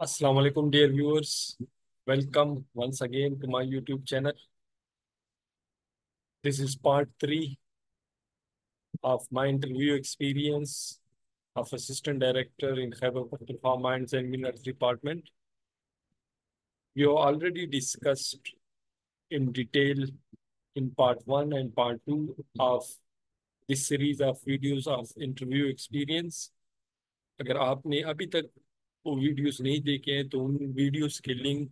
Assalamu alaikum, dear viewers. Welcome once again to my YouTube channel. This is part 3 of my interview experience of Assistant Director in Khyber Pakhtunkhwa Mines and Minerals Department. We have already discussed in detail in part 1 and part 2 of this series of videos of interview experience. अगर आपने अभी तक वो videos नहीं देखे हैं तो उन वीडियोस के लिंक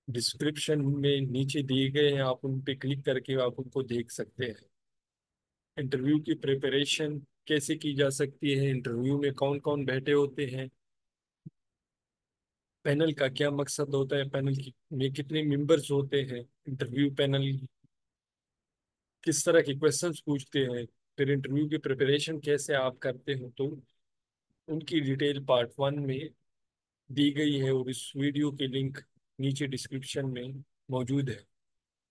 डिस्क्रिप्शन में नीचे दिए गए हैं। आप उन पे क्लिक करके आप उनको देख सकते हैं। इंटरव्यू की प्रिपरेशन कैसे की जा सकती है, इंटरव्यू में कौन कौन बैठे होते हैं, पैनल का क्या मकसद होता है, पैनल की में कितने मेंबर्स होते हैं, इंटरव्यू पैनल किस तरह के क्वेश्चंस पूछते हैं, फिर इंटरव्यू की प्रिपरेशन कैसे आप करते हो, तो उनकी डिटेल पार्ट 1 में दी गई है और इस वीडियो की लिंक नीचे डिस्क्रिप्शन में मौजूद है।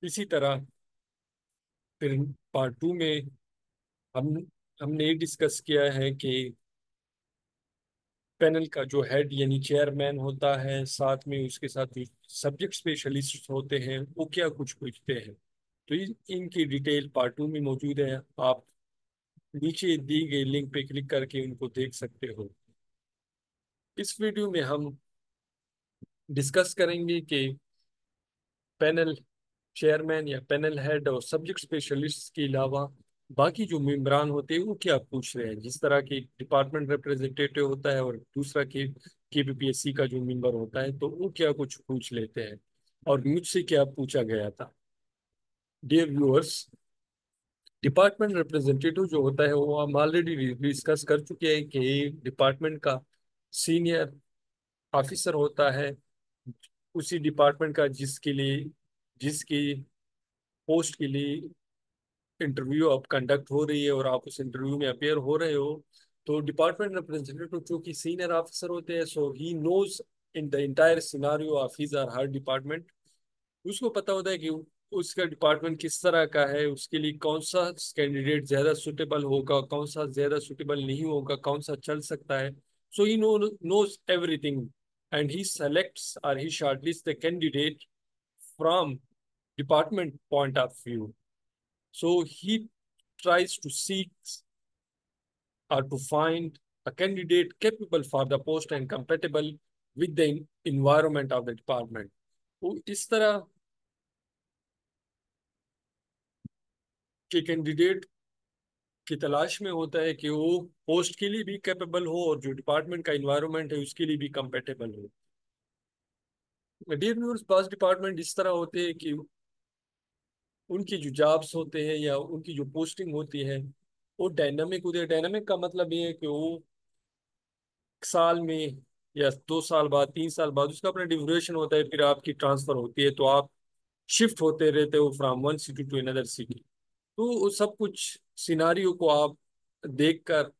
इसी तरह फिर पार्ट 2 में हम हमने ये डिस्कस किया है कि पैनल का जो हेड यानी चेयरमैन होता है, साथ में उसके साथ जो सब्जेक्ट स्पेशलिस्ट होते हैं वो क्या कुछ पूछते हैं। तो इनकी डिटेल पार्ट 2 में मौजूद है। आप नीचे दी गई लिंक पे क्लिक करके उनको देख सकते हो। इस वीडियो में हम डिस्कस करेंगे कि पैनल चेयरमैन या पैनल हेड और सब्जेक्ट स्पेशलिस्ट के अलावा बाकी जो मेम्बरान होते हैं वो क्या पूछ रहे हैं। जिस तरह की डिपार्टमेंट रिप्रेजेंटेटिव होता है और दूसरा केपीपीएससी का जो मेंबर होता है तो वो क्या कुछ पूछ लेते हैं और मुझसे क्या पूछा गया था। डियर व्यूअर्स, डिपार्टमेंट रिप्रेजेंटेटिव जो होता है वो हम ऑलरेडी डिस्कस कर चुके हैं कि डिपार्टमेंट का सीनियर ऑफिसर होता है उसी डिपार्टमेंट का जिसकी पोस्ट के लिए इंटरव्यू अब कंडक्ट हो रही है और आप उस इंटरव्यू में अपेयर हो रहे हो। तो डिपार्टमेंट रिप्रेजेंटेटिव जो कि सीनियर ऑफिसर होते हैं, so he knows in the entire scenario of his और हर डिपार्टमेंट। उसको पता होता है कि उसका डिपार्टमेंट किस तरह का है, उसके लिए कौन सा कैंडिडेट ज्यादा सुटेबल होगा, कौन सा ज्यादा सुटेबल नहीं होगा, कौन सा चल सकता है। So he knows everything and he selects और he shortlist the candidate from department point of view. So he tries to seek or to find a candidate capable for the post and compatible with the environment of the department. वो इस तरह के candidate की तलाश में होता है कि वो पोस्ट के लिए भी कैपेबल हो और जो डिपार्टमेंट का इन्वायरमेंट है उसके लिए भी कंपेटेबल हो। डियर व्यूअर्स, पास डिपार्टमेंट इस तरह होते हैं कि उनकी जो जॉब्स होते हैं या उनकी जो पोस्टिंग होती है वो डायनामिक होती है। डायनामिक का मतलब ये है कि वो साल में या 2 साल बाद 3 साल बाद उसका अपना ड्यूरेशन होता है, फिर आपकी ट्रांसफर होती है तो आप शिफ्ट होते रहते हो from one city to another city. तो वो सब कुछ सिनारियो को आप देखकर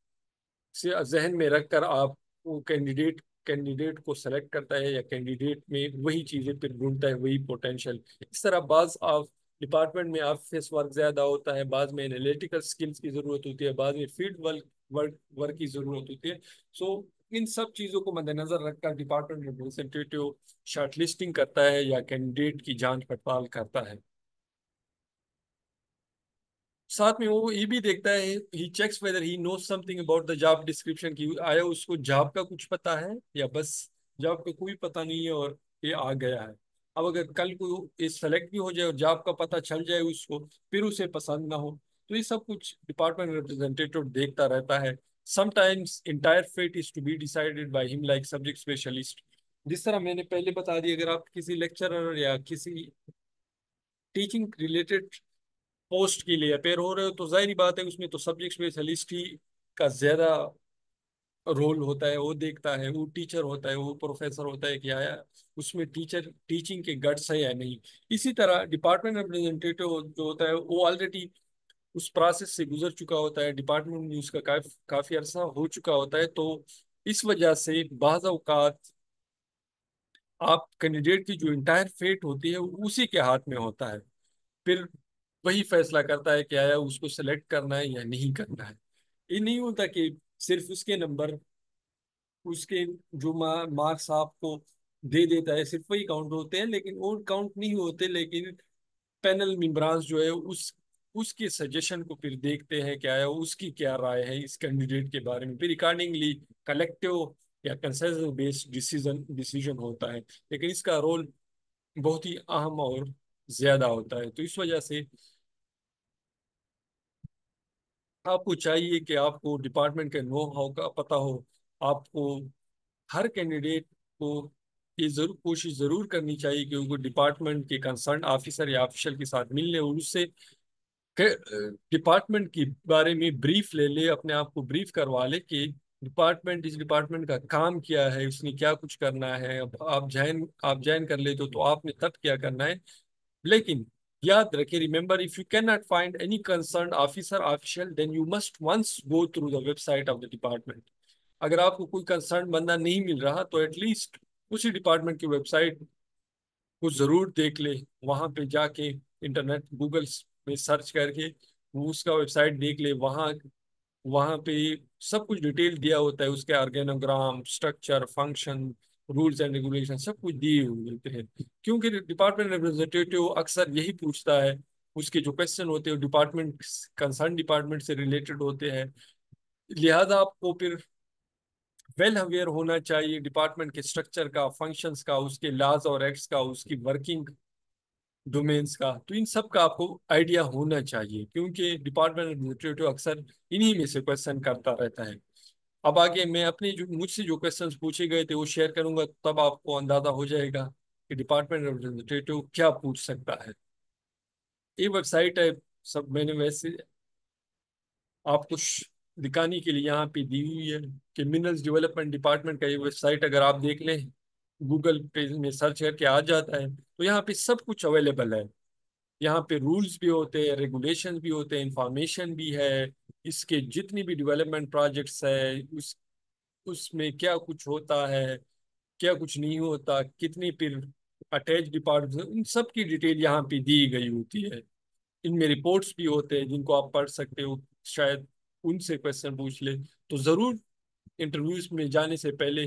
से जहन में रखकर आप वो कैंडिडेट को सेलेक्ट करता है या कैंडिडेट में वही चीजें फिर ढूंढता है, वही पोटेंशियल। इस तरह बाज आप डिपार्टमेंट में ऑफिस वर्क ज्यादा होता है, बाद में एनालिटिकल स्किल्स की जरूरत होती है, बाद में फील्ड वर्क की जरूरत होती है। सो इन सब चीजों को मद्देनजर रखकर डिपार्टमेंट रिप्रेजेंटेटिव शॉर्टलिस्टिंग करता है या कैंडिडेट की जांच पड़ताल करता है। साथ में वो ये भी देखता है, he checks whether he knows something about the job description की आया उसको जॉब का कुछ पता है या बस जॉब का कोई पता नहीं है और ये आ गया है। अब अगर कल को ये सेलेक्ट भी हो जाए और जॉब का पता चल जाए उसको, फिर उसे पसंद ना हो, तो ये सब कुछ डिपार्टमेंट रिप्रेजेंटेटिव देखता रहता है। Sometimes entire fate is to be decided by him like subject specialist. जिस तरह मैंने पहले बता दिया, अगर आप किसी लेक्चरर या किसी टीचिंग रिलेटेड पोस्ट के लिए अपेयर हो रहे हो तो जाहिर बात है उसमें तो सब्जेक्ट स्पेशलिस्ट ही का ज्यादा रोल होता है। वो देखता है, वो टीचर होता है, वो प्रोफेसर होता है कि आया उसमें टीचिंग के गट्स है या नहीं। इसी तरह डिपार्टमेंट रिप्रेजेंटेटिव जो होता है वो ऑलरेडी उस प्रोसेस से गुजर चुका होता है, डिपार्टमेंट में उसका काफी अरसा हो चुका होता है। तो इस वजह से बाज़ औक़ात आप कैंडिडेट की जो इंटायर फेट होती है वो उसी के हाथ में होता है। फिर वही फैसला करता है कि आया उसको सेलेक्ट करना है या नहीं करना है। ये नहीं होता कि सिर्फ उसके नंबर उसके जो मार्क्स आपको दे देता है सिर्फ वही काउंट होते हैं, लेकिन और काउंट नहीं होते। लेकिन पैनल मेंबर्स जो है उसके सजेशन को फिर देखते हैं क्या है, उसकी क्या राय है इस कैंडिडेट के बारे में, फिर अकॉर्डिंगली कलेक्टिव या कंसेंसस बेस्ड डिसीजन डिसीजन होता है। लेकिन इसका रोल बहुत ही अहम और ज्यादा होता है। तो इस वजह से आपको चाहिए कि आपको डिपार्टमेंट के नो हाउ का पता हो। आपको हर कैंडिडेट को ये जरूर कोशिश जरूर करनी चाहिए कि उनको डिपार्टमेंट के कंसर्न ऑफिसर या ऑफिशियल के साथ मिल ले और उससे डिपार्टमेंट के बारे में ब्रीफ ले ले, अपने आप को ब्रीफ करवा ले कि डिपार्टमेंट इस डिपार्टमेंट का काम क्या है, उसने क्या कुछ करना है। अब आप ज्वाइन कर ले तो आपने तब क्या करना है। लेकिन याद रखें, remember, if you can not find any concern officer official then you must once go through the website of the department. अगर आपको कोई कंसर्न बंदा नहीं मिल रहा तो एटलीस्ट उसी डिपार्टमेंट की वेबसाइट को जरूर देख ले। वहां पे जाके इंटरनेट गूगल में सर्च करके वो उसका वेबसाइट देख ले। वहाँ वहाँ पे सब कुछ डिटेल दिया होता है, उसके organogram, structure, function, rules and regulation सब कुछ दिए हुए होते हैं। क्योंकि डिपार्टमेंट रिप्रेजेंटेटिव अक्सर यही पूछता है, उसके जो क्वेश्चन होते हैं डिपार्टमेंट कंसर्न डिपार्टमेंट से रिलेटेड होते हैं। लिहाजा आपको फिर वेल अवेयर होना चाहिए डिपार्टमेंट के स्ट्रक्चर का, फंक्शंस का, उसके लॉज और एक्ट्स का, उसकी वर्किंग डोमेन्स का। तो इन सब का आपको आइडिया होना चाहिए, क्योंकि डिपार्टमेंट एडमिनिस्ट्रेटिव अक्सर इन्हीं में से क्वेश्चन करता रहता है। अब आगे मैं अपनी जो मुझसे जो क्वेश्चंस पूछे गए थे वो शेयर करूंगा, तब आपको अंदाजा हो जाएगा कि डिपार्टमेंट रिप्रेजेंटेटिव क्या पूछ सकता है। ये वेबसाइट है, सब मैंने वैसे आपको दिखाने के लिए यहाँ पे दी हुई है कि मिनरल्स डेवलपमेंट डिपार्टमेंट का ये वेबसाइट अगर आप देख लें, गूगल पे में सर्च करके आ जाता है, तो यहाँ पे सब कुछ अवेलेबल है। यहाँ पे रूल्स भी होते हैं, रेगुलेशंस भी होते हैं, इंफॉर्मेशन भी है। इसके जितनी भी डेवलपमेंट प्रोजेक्ट्स है उसमें क्या कुछ होता है, क्या कुछ नहीं होता, कितनी फिर अटैच डिपार्टमेंट, उन सब की डिटेल यहाँ पे दी गई होती है। इनमें रिपोर्ट्स भी होते हैं जिनको आप पढ़ सकते हो, शायद उनसे क्वेश्चन पूछ ले। तो जरूर इंटरव्यूज में जाने से पहले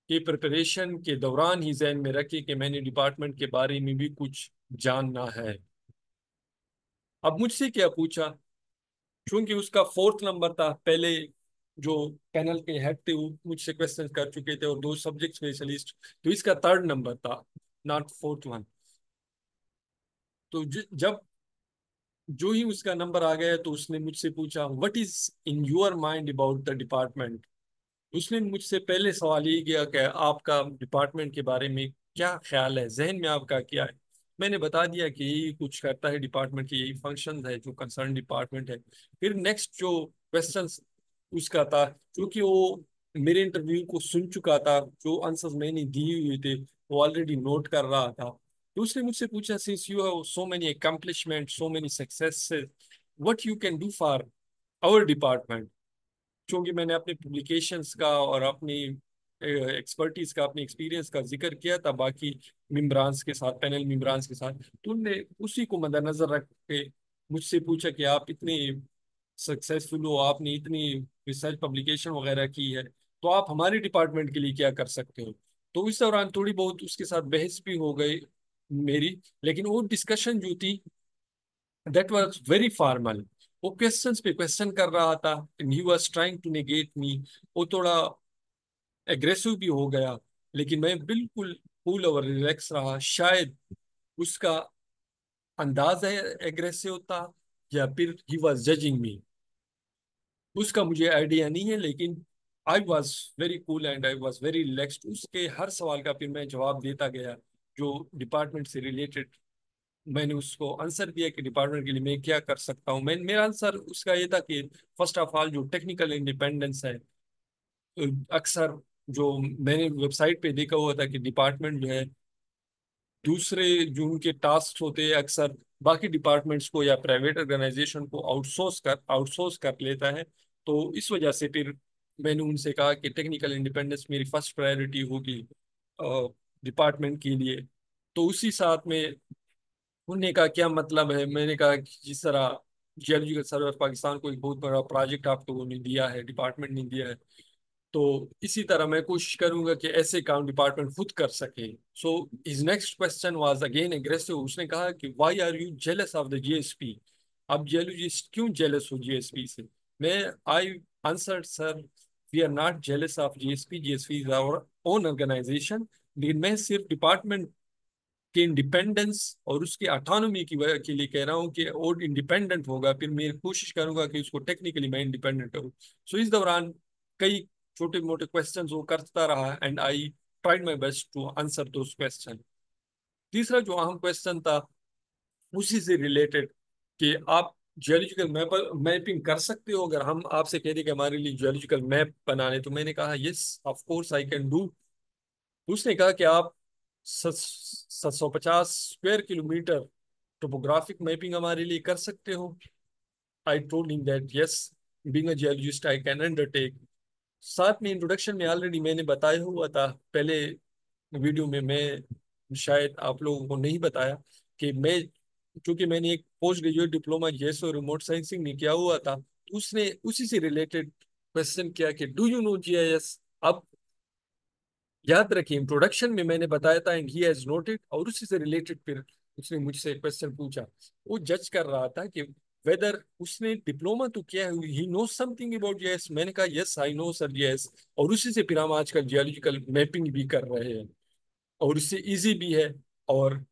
ये प्रिपरेशन के दौरान ही जहन में रखें कि मैंने डिपार्टमेंट के बारे में भी कुछ जानना है। अब मुझसे क्या पूछा, चूंकि उसका फोर्थ नंबर था, पहले जो पैनल के हेड थे वो मुझसे क्वेश्चन कर चुके थे और दो सब्जेक्ट स्पेशलिस्ट, तो इसका थर्ड नंबर था, नॉट फोर्थ वन। तो जब जो ही उसका नंबर आ गया तो उसने मुझसे पूछा, what is in your mind about the department. उसने मुझसे पहले सवाल ये किया कि आपका डिपार्टमेंट के बारे में क्या ख्याल है, जहन में आपका क्या है। मैंने बता दिया कि यही कुछ करता है डिपार्टमेंट की, यही फंक्शन है जो कंसर्न डिपार्टमेंट है। फिर नेक्स्ट जो क्वेश्चन उसका था, क्योंकि वो मेरे इंटरव्यू को सुन चुका था, जो आंसर्स मैंने दिए हुए थे वो ऑलरेडी नोट कर रहा था। तो उसने मुझसे पूछा, since you have so many accomplishment, so many successes, what you can do for our department. क्योंकि मैंने अपने पब्लिकेशंस का और अपनी एक्सपर्टीज का, अपने एक्सपीरियंस का जिक्र किया था बाकी मेम्बरान्स के साथ, पैनल मेम्बरान्स के साथ, तो उनने उसी को मद्देनजर रख के मुझसे पूछा कि आप इतने सक्सेसफुल हो, आपने इतनी रिसर्च पब्लिकेशन वगैरह की है, तो आप हमारे डिपार्टमेंट के लिए क्या कर सकते हो। तो इस दौरान थोड़ी बहुत उसके साथ बहस भी हो गई मेरी। लेकिन वो डिस्कशन जो थी दैट वाज वेरी फॉर्मल। वो क्वेश्चंस पे क्वेश्चन कर रहा था and he was trying to negate me. वो थोड़ा एग्रेसिव भी हो गया, लेकिन मैं बिल्कुल कूल और रिलैक्स रहा। शायद उसका अंदाज है एग्रेसिव था, या फिर ही वाज जजिंग मी, उसका मुझे आइडिया नहीं है। लेकिन I was very cool and I was very relaxed. उसके हर सवाल का फिर मैं जवाब देता गया जो डिपार्टमेंट से रिलेटेड। मैंने उसको आंसर दिया कि डिपार्टमेंट के लिए मैं क्या कर सकता हूँ। मैं मेरा आंसर उसका ये था कि फर्स्ट ऑफ ऑल जो टेक्निकल इंडिपेंडेंस है, अक्सर जो मैंने वेबसाइट पे देखा हुआ था कि डिपार्टमेंट जो है दूसरे जो उनके टास्क होते हैं अक्सर बाकी डिपार्टमेंट्स को या प्राइवेट ऑर्गेनाइजेशन को आउटसोर्स कर लेता है। तो इस वजह से फिर मैंने उनसे कहा कि टेक्निकल इंडिपेंडेंस मेरी फर्स्ट प्रायोरिटी होगी डिपार्टमेंट के लिए। तो उसी साथ में उन्होंने कहा क्या मतलब है। मैंने कहा कि जिस तरह जियोलॉजिकल सर्वे ऑफ पाकिस्तान को एक बहुत बड़ा प्रोजेक्ट आप लोगों ने दिया है, डिपार्टमेंट ने दिया है, तो इसी तरह मैं कोशिश करूंगा कि ऐसे काम डिपार्टमेंट खुद कर सके। So his next question was again aggressive. उसने कहा कि why are you jealous of the GSP? आप जियोलॉजिस्ट क्यों जेलस हो जीएसपी से? मैं I answered, sir we are not jealous of GSP, GSP is our own organisation. लेकिन मैं सिर्फ डिपार्टमेंट के इंडिपेंडेंस और उसकी ऑटोनॉमी की वजह के लिए कह रहा हूँ कि और इंडिपेंडेंट होगा, फिर मैं कोशिश करूंगा कि उसको टेक्निकली मैं इंडिपेंडेंट करूँ। सो इस दौरान कई छोटे मोटे क्वेश्चंस वो करता रहा and I tried my best to answer those question. तीसरा जो अहम क्वेश्चन था उसी से रिलेटेड कि आप जियोलॉजिकल मैप मैपिंग कर सकते हो, अगर हम आपसे कह दें कि हमारे लिए जियोलॉजिकल मैप बनाने, तो मैंने कहा yes of course I can do. उसने कहा कि आप 750 स्क्वायर किलोमीटर टोपोग्राफिक मैपिंग हमारे लिए कर सकते हो। I told him that yes, being a geologist I can undertake. साथ में इंट्रोडक्शन में ऑलरेडी मैंने बताया हुआ था पहले वीडियो में, मैं शायद आप लोगों को नहीं बताया कि मैं, क्योंकि मैंने एक पोस्ट ग्रेजुएट डिप्लोमा जीएस और रिमोट सेंसिंग में किया हुआ था, तो उसने उसी से रिलेटेड क्वेश्चन किया कि डू यू नो जीआईएस। अब याद रखिए इंट्रोडक्शन में मैंने बताया था एंड ही हैज नोटेड, और उसी से रिलेटेड फिर उसने मुझसे क्वेश्चन पूछा। वो जज कर रहा था कि वेदर उसने डिप्लोमा तो किया है, ही नो समथिंग अबाउट जीआईएस। मैंने कहा yes I know sir GIS, और उसी से फिर हम आजकल जियोलॉजिकल मैपिंग भी कर रहे हैं, और उससे इजी भी है, और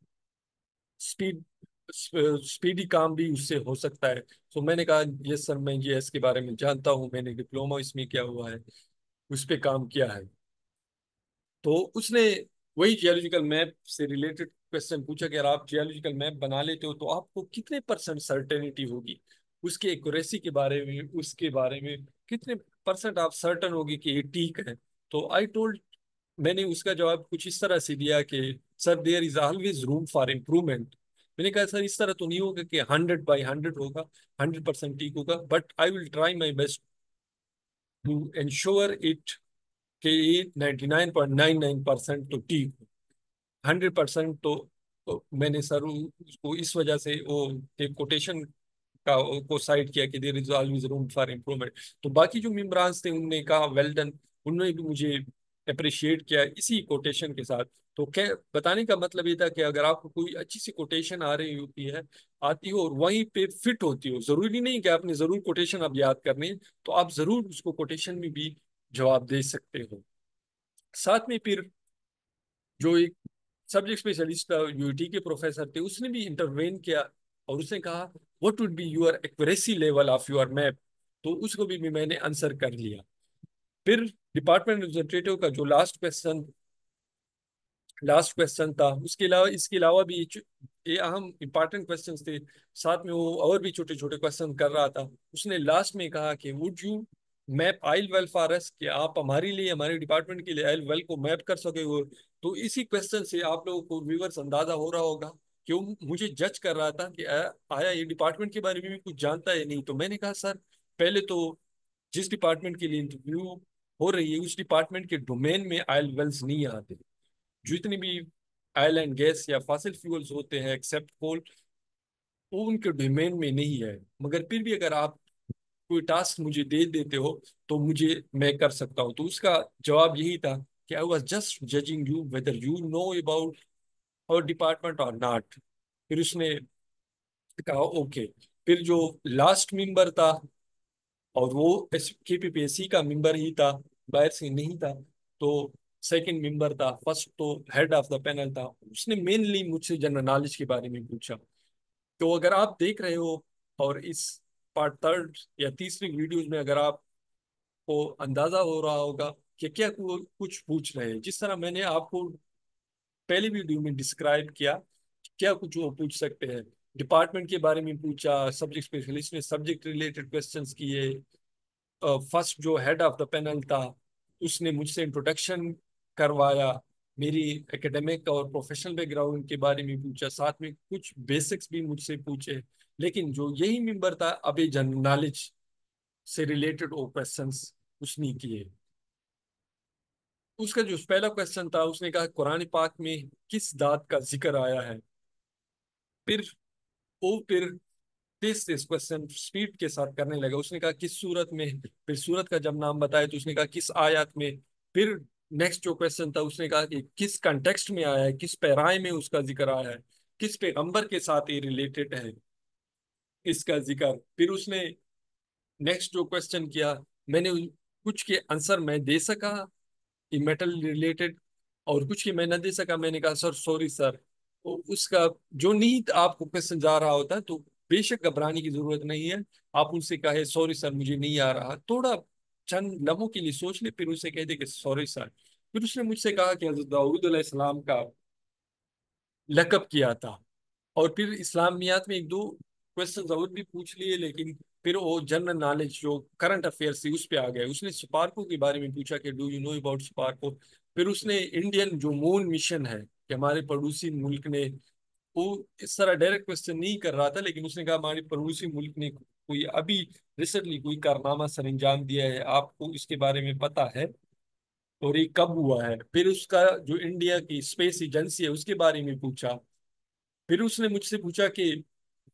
स्पीड स्पीडी काम भी उससे हो सकता है। तो मैंने कहा यस सर मैं जीआईएस के बारे में जानता हूँ, मैंने डिप्लोमा इसमें किया हुआ है, उस पर काम किया है। तो उसने वही जियोलॉजिकल मैप से रिलेटेड क्वेश्चन पूछा कि अगर आप जियोलॉजिकल मैप बना लेते हो तो आपको कितने परसेंट सर्टेनिटी होगी उसकी एक्यूरेसी के बारे में, उसके बारे में कितने परसेंट आप सर्टन होगी कि ये ठीक है। तो आई टोल्ड, मैंने उसका जवाब कुछ इस तरह से दिया कि sir there is always room for improvement. मैंने कहा सर इस तरह तो नहीं होगा कि 100/100 होगा, 100% ठीक होगा, but I will try my best to ensure it कि 99.99% तो ठीक, 100% तो मैंने सर उसको इस वजह से वो एक कोटेशन का को साइड किया कि there is always room for improvement. तो बाकी जो मेम्बरान्स थे उनने कहा वेल डन, उन्होंने भी मुझे अप्रिशिएट किया इसी कोटेशन के साथ। तो क्या बताने का मतलब ये था कि अगर आपको कोई अच्छी सी कोटेशन आ रही होती है, आती हो और वहीं पे फिट होती हो, जरूरी नहीं कि आपने जरूर कोटेशन आप याद करनी है, तो आप जरूर उसको कोटेशन में भी जवाब दे सकते हो। साथ में फिर जो एक सब्जेक्ट स्पेशलिस्ट यूटी के प्रोफेसर थे उसने भी इंटरवेन किया, और उसने कहा what would be your accuracy level of your map. तो उसको भी मैंने आंसर कर लिया। फिर डिपार्टमेंट रिप्रेजेंटेटिव का जो लास्ट क्वेश्चन था, उसके अलावा इसके अलावा भी ये अहम इंपॉर्टेंट क्वेश्चंस थे, साथ में वो और भी छोटे छोटे क्वेश्चन कर रहा था। उसने लास्ट में कहा कि would you map oil well for us, कि आप हमारे लिए, हमारे डिपार्टमेंट के लिए आइल वेल को मैप कर सके हो। तो इसी क्वेश्चन से आप लोगों को व्यूअर्स अंदाजा हो रहा होगा कि वो मुझे जज कर रहा था कि आया ये डिपार्टमेंट के बारे में भी कुछ जानता है नहीं। तो मैंने कहा सर पहले तो जिस डिपार्टमेंट के लिए इंटरव्यू हो रही है उस डिपार्टमेंट के डोमेन में आयल वेल्स नहीं आते। जितनी भी ऑयल एंड गैस या फॉसिल फ्यूल्स होते हैं एक्सेप्ट कोल, वो उनके डोमेन में नहीं है, मगर फिर भी अगर आप कोई टास्क मुझे दे देते हो तो मुझे मैं कर सकता हूँ। तो उसका जवाब यही था कि I was just judging you whether you know about our department और नॉट। फिर उसने कहा ओके। फिर जो लास्ट मेंबर था, और वो केपीपीएससी का मेंबर ही था, बाहर से नहीं था, तो सेकंड मेंबर था, फर्स्ट तो हेड ऑफ द पैनल था, उसने मेनली मुझसे जनरल नॉलेज के बारे में पूछा। तो अगर आप देख रहे हो और इस पार्ट थर्ड या तीसरी वीडियोज में अगर आपको अंदाजा हो रहा होगा कि क्या कुछ पूछ रहे हैं, जिस तरह मैंने आपको पहली वीडियो में डिस्क्राइब किया क्या कुछ वो पूछ सकते हैं। डिपार्टमेंट के बारे में पूछा, सब्जेक्ट स्पेशलिस्ट ने सब्जेक्ट रिलेटेड क्वेश्चंस किए, फर्स्ट जो हेड ऑफ द पैनल था उसने मुझसे इंट्रोडक्शन करवाया, मेरी एकेडमिक और प्रोफेशनल बैकग्राउंड के बारे में पूछा, साथ में कुछ बेसिक्स भी मुझसे पूछे। लेकिन जो यही मेंबर था अभी जनरल नॉलेज से रिलेटेड वो क्वेश्चंस उसने किए। उसका जो पहला क्वेश्चन था उसने कहा कुरान पाक में किस दात का जिक्र आया है। फिर तेज तेज क्वेश्चन स्पीड के साथ करने लगा। उसने कहा किस सूरत में, फिर सूरत का जब नाम बताया तो उसने कहा किस आयत में। फिर नेक्स्ट जो क्वेश्चन था उसने कहा कि किस कंटेक्स्ट में आया है, किस पैराए में उसका जिक्र आया है, किस पैगंबर के साथ ये रिलेटेड है इसका जिक्र। फिर उसने नेक्स्ट जो क्वेश्चन किया, मैंने कुछ के आंसर मैं दे सका कि मेटल रिलेटेड, और कुछ की मैं न दे सका। मैंने कहा सर सॉरी सर। तो उसका जो नीट आपको क्वेश्चन जा रहा होता है तो बेशक घबराने की जरूरत नहीं है। आप उनसे कहे सॉरी सर मुझे नहीं आ रहा, थोड़ा चंद लम्हों के लिए सोच ले, फिर उसे कह दे कि सॉरी सर। फिर उसने मुझसे कहा कि हजरत दाऊद अलैहिस्सलाम का लकब किया था। और फिर इस्लामियात में एक दो क्वेश्चन और भी पूछ लिए, लेकिन फिर वो जनरल नॉलेज जो करंट अफेयर्स थी उस पे आ गए। उसने स्पार्को के बारे में पूछा कि do you know about Sparco. फिर उसने इंडियन जो मून मिशन है कि हमारे पड़ोसी मुल्क ने, वो इस तरह डायरेक्ट क्वेश्चन नहीं कर रहा था, लेकिन उसने कहा हमारे पड़ोसी मुल्क ने कोई अभी रिसेंटली कोई कारनामा सर अंजाम दिया है, आपको इसके बारे में पता है और ये कब हुआ है। फिर उसका जो इंडिया की स्पेस एजेंसी है उसके बारे में पूछा। फिर उसने मुझसे पूछा कि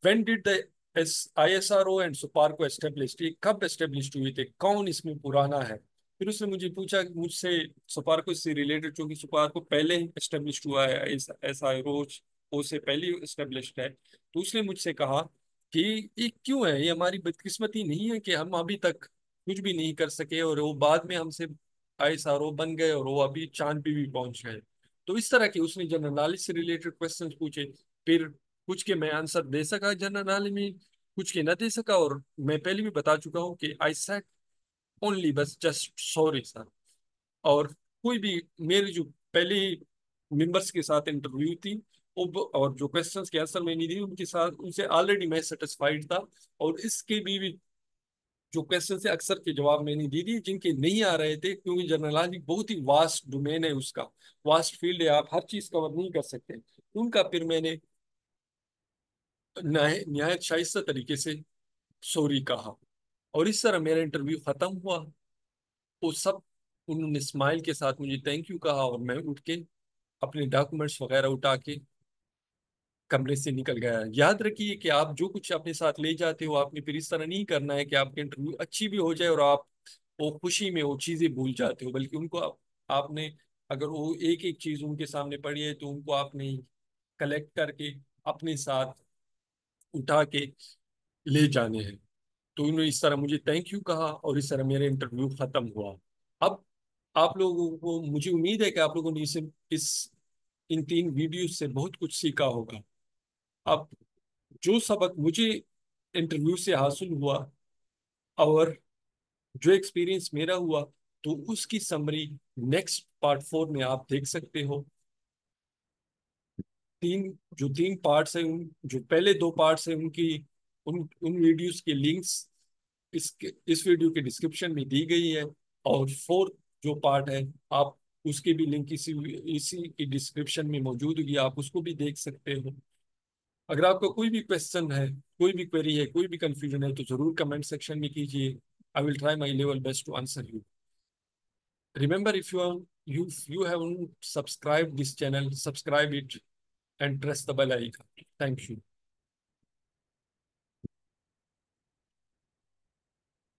when did the ISRO and SUPARCO established, ये कब एस्टेब्लिश हुए थे, कौन इसमें पुराना है। फिर उसने मुझे पूछा मुझसे सुपार्को से रिलेटेड, क्योंकि सुपार्को पहले एस्टेब्लिश हुआ है, SRO ओ से पहले एस्टेब्लिश्ड है। तो उसने मुझसे कहा कि ये क्यों है, ये हमारी बदकिस्मती नहीं है कि हम अभी तक कुछ भी नहीं कर सके और वो बाद में हमसे ISRO बन गए और वो अभी चांद पे भी पहुंच गए। तो इस तरह के उसने जनरल नॉलेज से रिलेटेड क्वेश्चन पूछे। फिर कुछ के मैं आंसर दे सका जनरल नॉलेज में, कुछ के ना दे सका। और मैं पहले भी बता चुका हूँ कि आई सेड ओनली बस जस्ट सॉरी सर। और कोई भी मेरी जो पहले ही मेंबर्स के साथ इंटरव्यू थी, और जो क्वेश्चंस के आंसर मैंने दिए उनके साथ उनसे ऑलरेडी मैं सेटिस्फाइड था। और इसके भी जो क्वेश्चन से अक्सर के जवाब मैंने दे दिए जिनके नहीं आ रहे थे, क्योंकि जर्नलॉजी बहुत ही वास्ट डोमेन है, उसका वास्ट फील्ड है, आप हर चीज कवर नहीं कर सकते। उनका फिर मैंने निहायत शाइस्ता तरीके से सॉरी कहा, और इस तरह मेरा इंटरव्यू खत्म हुआ। वो सब उन्होंने स्माइल के साथ मुझे थैंक यू कहा, और मैं उठ के अपने डॉक्यूमेंट्स वगैरह उठा के कमरे से निकल गया। याद रखिए कि आप जो कुछ अपने साथ ले जाते हो आपने फिर इस तरह नहीं करना है कि आपकी इंटरव्यू अच्छी भी हो जाए और आप वो खुशी में वो चीजें भूल जाते हो, बल्कि उनको आपने अगर वो एक एक चीज उनके सामने पड़ी है तो उनको आपने कलेक्ट करके अपने साथ उठा के ले जाने हैं। तो उन्होंने इस तरह मुझे थैंक यू कहा और इस तरह मेरा इंटरव्यू खत्म हुआ। अब आप लोगों को, मुझे उम्मीद है कि आप लोगों ने इस इन 3 वीडियो से बहुत कुछ सीखा होगा। अब जो सबक मुझे इंटरव्यू से हासिल हुआ और जो एक्सपीरियंस मेरा हुआ, तो उसकी समरी नेक्स्ट पार्ट 4 में आप देख सकते हो। तीन पार्ट्स हैं, जो पहले 2 पार्ट्स हैं उनकी उन उन वीडियोस के लिंक्स इस वीडियो के डिस्क्रिप्शन में दी गई है। और 4th जो पार्ट है, आप उसके भी लिंक इसी इसी की डिस्क्रिप्शन में मौजूद होगी, आप उसको भी देख सकते हो। अगर आपका कोई भी क्वेश्चन है, कोई भी क्वेरी है, कोई भी कंफ्यूजन है, तो जरूर कमेंट सेक्शन में कीजिए। I will try my level best to answer you. Remember, if you haven't subscribed this channel, subscribe it and press the bell icon. Thank you.